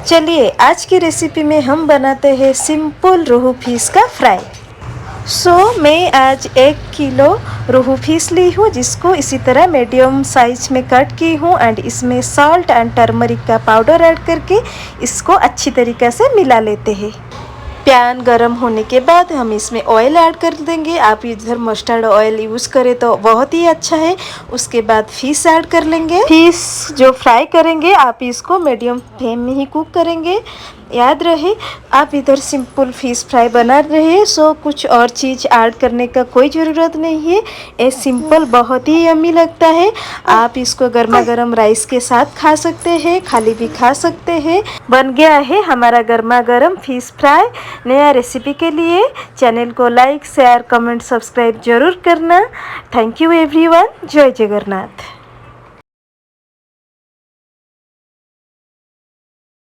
चलिए आज की रेसिपी में हम बनाते हैं सिंपल रोहू फिश का फ्राई। मैं आज 1 किलो रोहू फिश ली हूँ, जिसको इसी तरह मीडियम साइज में कट की हूँ एंड इसमें सॉल्ट एंड टर्मरिक का पाउडर ऐड करके इसको अच्छी तरीक़े से मिला लेते हैं। पैन गरम होने के बाद हम इसमें ऑयल ऐड कर देंगे। आप इधर मस्टर्ड ऑयल यूज़ करें तो बहुत ही अच्छा है। उसके बाद फिश ऐड कर लेंगे। फिश जो फ्राई करेंगे आप इसको मीडियम फ्लेम में ही कुक करेंगे। याद रहे आप इधर सिंपल फिश फ्राई बना रहे हैं, कुछ और चीज़ ऐड करने का कोई ज़रूरत नहीं है। ये सिंपल बहुत ही यम्मी लगता है। आप इसको गर्मा गर्म राइस के साथ खा सकते हैं, खाली भी खा सकते हैं। बन गया है हमारा गर्मा गर्म फिश फ्राई। नया रेसिपी के लिए चैनल को लाइक शेयर कमेंट सब्सक्राइब जरूर करना। Thank you everyone. जय जगन्नाथ।